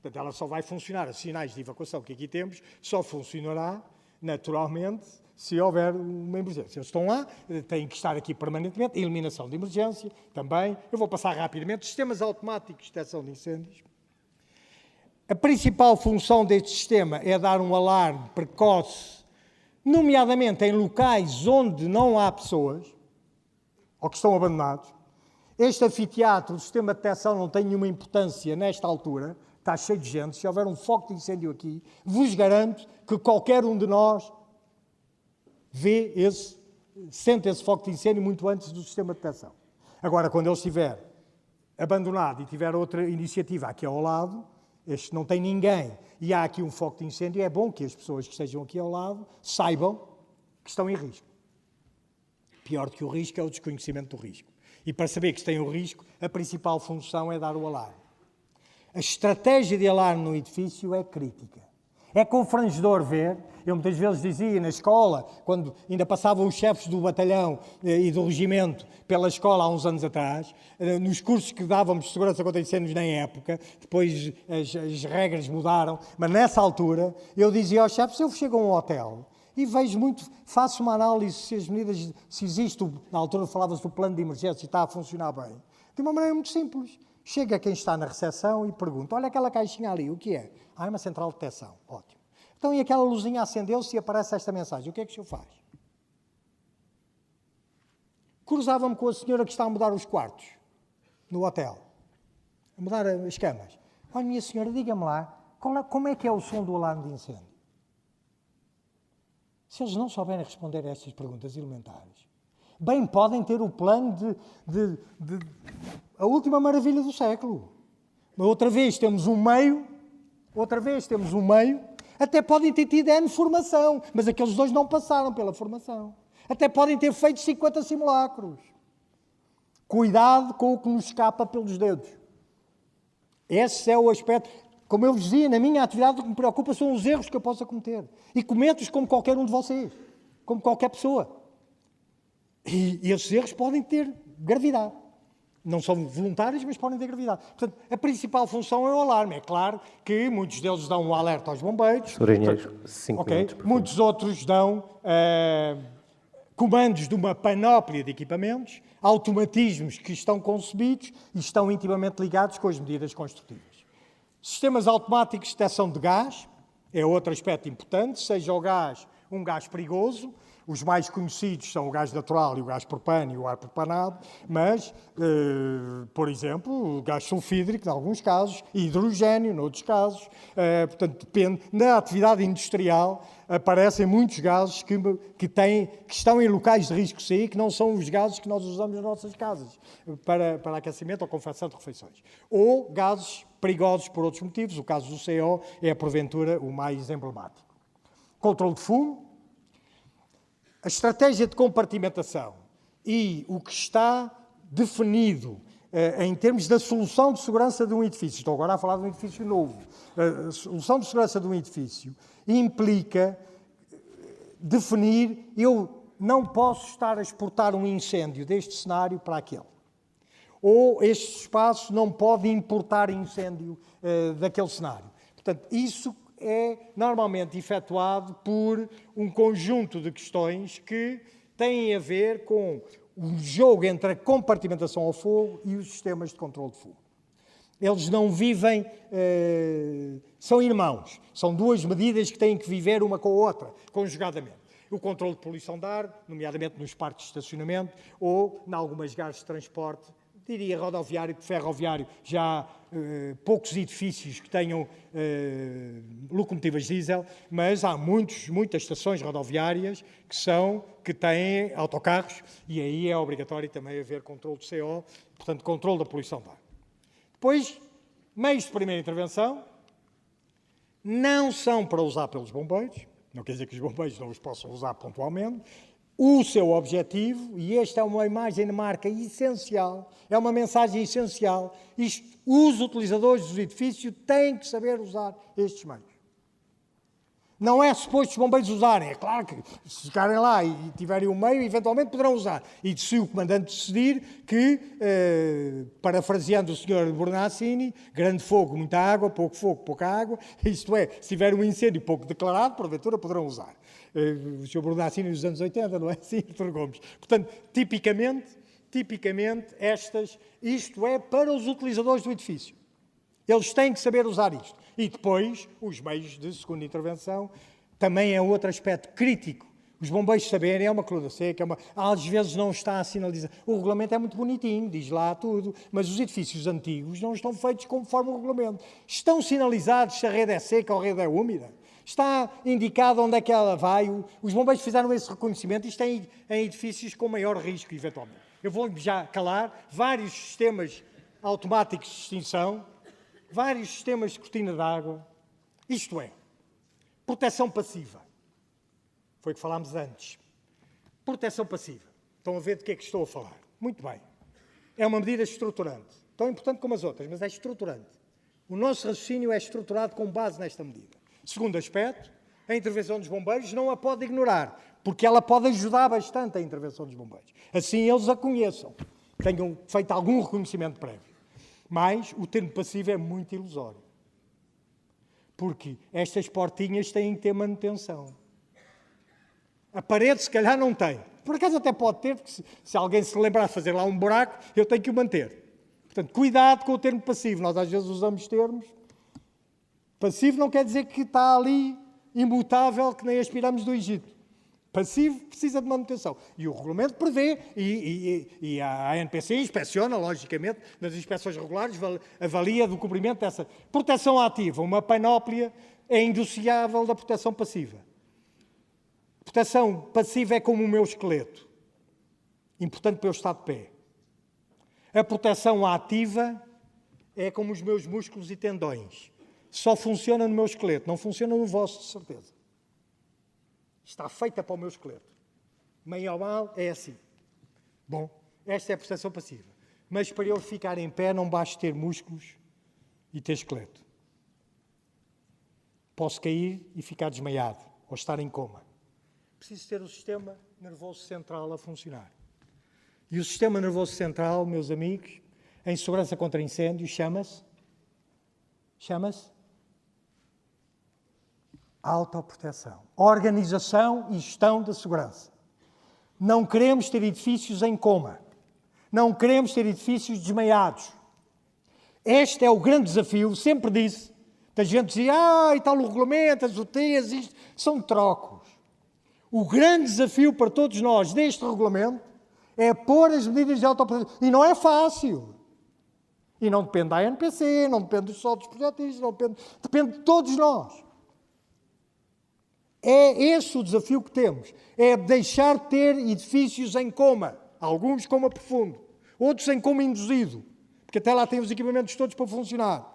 Portanto, ela só vai funcionar, os sinais de evacuação que aqui temos, só funcionará naturalmente se houver uma emergência. Eles estão lá, têm que estar aqui permanentemente. Eliminação de emergência também. Eu vou passar rapidamente. Sistemas automáticos de detecção de incêndios. A principal função deste sistema é dar um alarme precoce, nomeadamente em locais onde não há pessoas ou que estão abandonados. Este anfiteatro, o sistema de detecção, não tem nenhuma importância nesta altura. Está cheio de gente. Se houver um foco de incêndio aqui, vos garanto que qualquer um de nós sente esse foco de incêndio muito antes do sistema de detecção. Agora, quando ele estiver abandonado e tiver outra iniciativa aqui ao lado, este não tem ninguém e há aqui um foco de incêndio, é bom que as pessoas que estejam aqui ao lado saibam que estão em risco. Pior do que o risco é o desconhecimento do risco. E para saber que se tem o risco, a principal função é dar o alarme. A estratégia de alarme no edifício é crítica. É confrangedor ver, eu muitas vezes dizia na escola, quando ainda passavam os chefes do batalhão e do regimento pela escola há uns anos atrás, nos cursos que dávamos de segurança contra incêndios na época, depois as regras mudaram, mas nessa altura eu dizia aos chefes, eu chego a um hotel e vejo muito, faço uma análise se as medidas, se existe, na altura falava-se do plano de emergência e está a funcionar bem, de uma maneira muito simples. Chega quem está na recepção e pergunta, olha aquela caixinha ali, o que é? Ah, é uma central de detecção. Ótimo. Então, e aquela luzinha acendeu-se e aparece esta mensagem. O que é que o senhor faz? Cruzava-me com a senhora que está a mudar os quartos no hotel. A mudar as camas. Olha, minha senhora, diga-me lá, como é que é o som do alarme de incêndio? Se eles não souberem responder a estas perguntas elementares, bem podem ter o plano de a última maravilha do século. Outra vez temos um meio, até podem ter tido N formação, mas aqueles dois não passaram pela formação. Até podem ter feito 50 simulacros. Cuidado com o que nos escapa pelos dedos. Esse é o aspecto. Como eu vos dizia, na minha atividade o que me preocupa são os erros que eu possa cometer. E cometo-os como qualquer um de vocês, como qualquer pessoa. E esses erros podem ter gravidade. Não são voluntários, mas podem ter gravidade. Portanto, a principal função é o alarme. É claro que muitos deles dão um alerta aos bombeiros. Muitos outros dão comandos de uma panóplia de equipamentos, automatismos que estão concebidos e estão intimamente ligados com as medidas construtivas. Sistemas automáticos de detecção de gás é outro aspecto importante, seja o gás um gás perigoso. Os mais conhecidos são o gás natural e o gás propano e o ar propanado, mas, por exemplo, o gás sulfídrico, em alguns casos, e hidrogênio, noutros casos. Portanto, depende. Na atividade industrial aparecem muitos gases que estão em locais de risco C, que não são os gases que nós usamos nas nossas casas para aquecimento ou confecção de refeições. Ou gases perigosos por outros motivos. O caso do CO é, porventura, o mais emblemático. Controle de fumo. A estratégia de compartimentação e o que está definido em termos da solução de segurança de um edifício, estou agora a falar de um edifício novo, a solução de segurança de um edifício implica definir, eu não posso estar a exportar um incêndio deste cenário para aquele. Ou este espaço não pode importar incêndio daquele cenário. Portanto, isso é normalmente efetuado por um conjunto de questões que têm a ver com o jogo entre a compartimentação ao fogo e os sistemas de controle de fogo. Eles não vivem, são irmãos. São duas medidas que têm que viver uma com a outra, conjugadamente. O controle de poluição de ar, nomeadamente nos parques de estacionamento ou em algumas gases de transporte, diria rodoviário, ferroviário, já há poucos edifícios que tenham locomotivas diesel, mas há muitas estações rodoviárias que têm autocarros e aí é obrigatório também haver controle de CO, portanto, controle da poluição de ar. Depois, meios de primeira intervenção não são para usar pelos bombeiros, não quer dizer que os bombeiros não os possam usar pontualmente. O seu objetivo, e esta é uma imagem de marca essencial, é uma mensagem essencial, os utilizadores dos edifícios têm que saber usar estes meios. Não é suposto os bombeiros usarem. É claro que se chegarem lá e tiverem o meio, eventualmente poderão usar. E se o comandante decidir que, parafraseando o Sr. Bornacini, grande fogo, muita água, pouco fogo, pouca água, isto é, se tiver um incêndio pouco declarado, porventura poderão usar. O Sr. Bornacini nos anos 80, não é assim, Dr. Gomes? Portanto, tipicamente, isto é para os utilizadores do edifício. Eles têm que saber usar isto. E depois, os meios de segunda intervenção, também é outro aspecto crítico. Os bombeiros saberem, é uma coluna seca, às vezes não está a sinalizar. O regulamento é muito bonitinho, diz lá tudo, mas os edifícios antigos não estão feitos conforme o regulamento. Estão sinalizados se a rede é seca ou a rede é úmida. Está indicado onde é que ela vai. Os bombeiros fizeram esse reconhecimento. Isto é em edifícios com maior risco, eventualmente. Eu vou-lhe já calar. Vários sistemas automáticos de extinção, vários sistemas de cortina de água, isto é, proteção passiva. Foi o que falámos antes. Proteção passiva. Estão a ver de que é que estou a falar? Muito bem. É uma medida estruturante. Tão importante como as outras, mas é estruturante. O nosso raciocínio é estruturado com base nesta medida. Segundo aspecto, a intervenção dos bombeiros não a pode ignorar, porque ela pode ajudar bastante a intervenção dos bombeiros. Assim eles a conheçam, tenham feito algum reconhecimento prévio. Mas o termo passivo é muito ilusório. Porque estas portinhas têm que ter manutenção. A parede, se calhar, não tem. Por acaso até pode ter, porque se alguém se lembrar de fazer lá um buraco, eu tenho que o manter. Portanto, cuidado com o termo passivo. Nós às vezes usamos termos. Passivo não quer dizer que está ali imutável, que nem as pirâmides do Egito. Passivo precisa de manutenção. E o regulamento prevê, e a ANPC inspeciona, logicamente, nas inspeções regulares, avalia do cumprimento dessa proteção ativa. Uma panóplia é indissociável da proteção passiva. Proteção passiva é como o meu esqueleto. Importante para eu estar de pé. A proteção ativa é como os meus músculos e tendões. Só funciona no meu esqueleto, não funciona no vosso, de certeza. Está feita para o meu esqueleto. Meio ao mal é assim. Bom, esta é a proteção passiva. Mas para eu ficar em pé não basta ter músculos e ter esqueleto. Posso cair e ficar desmaiado ou estar em coma. Preciso ter o sistema nervoso central a funcionar. E o sistema nervoso central, meus amigos, em segurança contra incêndios, chama-se autoproteção. Organização e gestão da segurança. Não queremos ter edifícios em coma. Não queremos ter edifícios desmaiados. Este é o grande desafio, sempre disse. A gente dizia, e tal o regulamento, as UTs, isto, são trocos. O grande desafio para todos nós deste regulamento é pôr as medidas de autoproteção. E não é fácil. E não depende da ANPC, não depende só dos projetistas, depende de todos nós. É esse o desafio que temos. É deixar de ter edifícios em coma. Alguns coma profundo. Outros em coma induzido. Porque até lá têm os equipamentos todos para funcionar.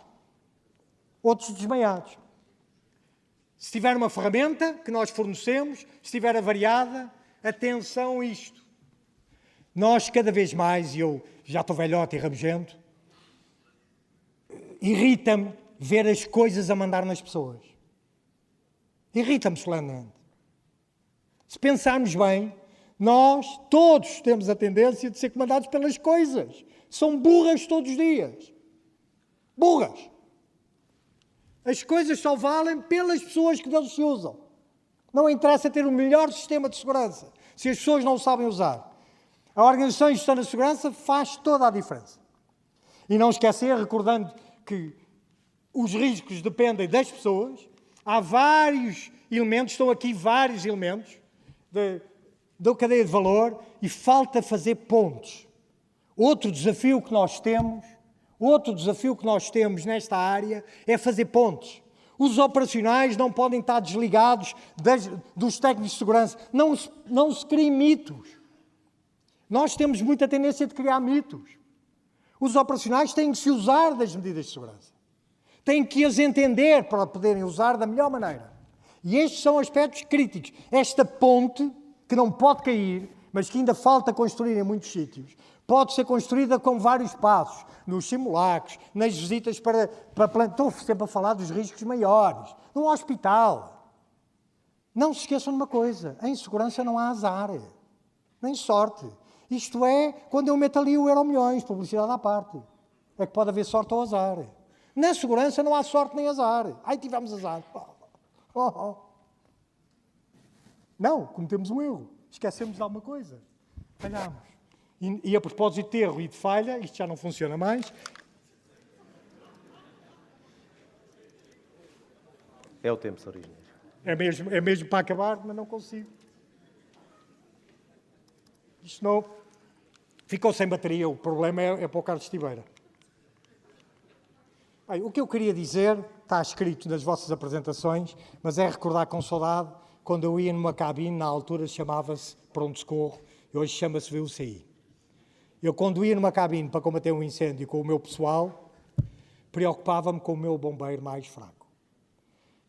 Outros desmaiados. Se tiver uma ferramenta que nós fornecemos, se estiver avariada, atenção a isto. Nós, cada vez mais, e eu já estou velhote e rabugento, irrita-me ver as coisas a mandar nas pessoas. Irrita-me solenemente. Se pensarmos bem, nós todos temos a tendência de ser comandados pelas coisas. São burras todos os dias. Burras. As coisas só valem pelas pessoas que deles se usam. Não interessa ter o melhor sistema de segurança se as pessoas não o sabem usar. A Organização de Gestão da Segurança faz toda a diferença. E não esquecer, recordando que os riscos dependem das pessoas, há vários elementos, estão aqui vários elementos da cadeia de valor e falta fazer pontos. Outro desafio que nós temos nesta área é fazer pontos. Os operacionais não podem estar desligados dos técnicos de segurança. Não se criem mitos. Nós temos muita tendência de criar mitos. Os operacionais têm que se usar das medidas de segurança. Têm que as entender para poderem usar da melhor maneira. E estes são aspectos críticos. Esta ponte, que não pode cair, mas que ainda falta construir em muitos sítios, pode ser construída com vários passos, nos simulacros, nas visitas para estou sempre a falar dos riscos maiores, num hospital. Não se esqueçam de uma coisa, em segurança não há azar, nem sorte. Isto é, quando eu meto ali o Euromilhões, publicidade à parte, é que pode haver sorte ou azar. Na segurança não há sorte nem azar. Ai, tivemos azar. Não, cometemos um erro. Esquecemos de alguma coisa. Falhamos. E a propósito de erro e de falha, isto já não funciona mais. É o tempo, Sr. Engenheiro. É mesmo para acabar, mas não consigo. Isto não... Ficou sem bateria. O problema é para o Carlos Tibeira. Bem, o que eu queria dizer está escrito nas vossas apresentações, mas é recordar com saudade quando eu ia numa cabine, na altura chamava-se pronto-socorro, e hoje chama-se VUCI. Eu, quando ia numa cabine para combater um incêndio com o meu pessoal, preocupava-me com o meu bombeiro mais fraco.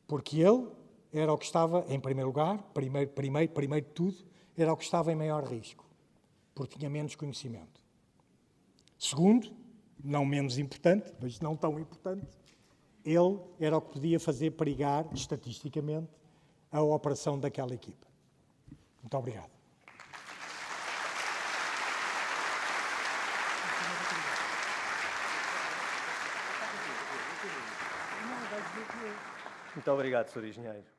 Porque ele era o que estava, em primeiro lugar, primeiro de tudo, era o que estava em maior risco, porque tinha menos conhecimento. Segundo, não menos importante, mas não tão importante, ele era o que podia fazer perigar, estatisticamente, a operação daquela equipa. Muito obrigado. Muito obrigado, Sr. Engenheiro.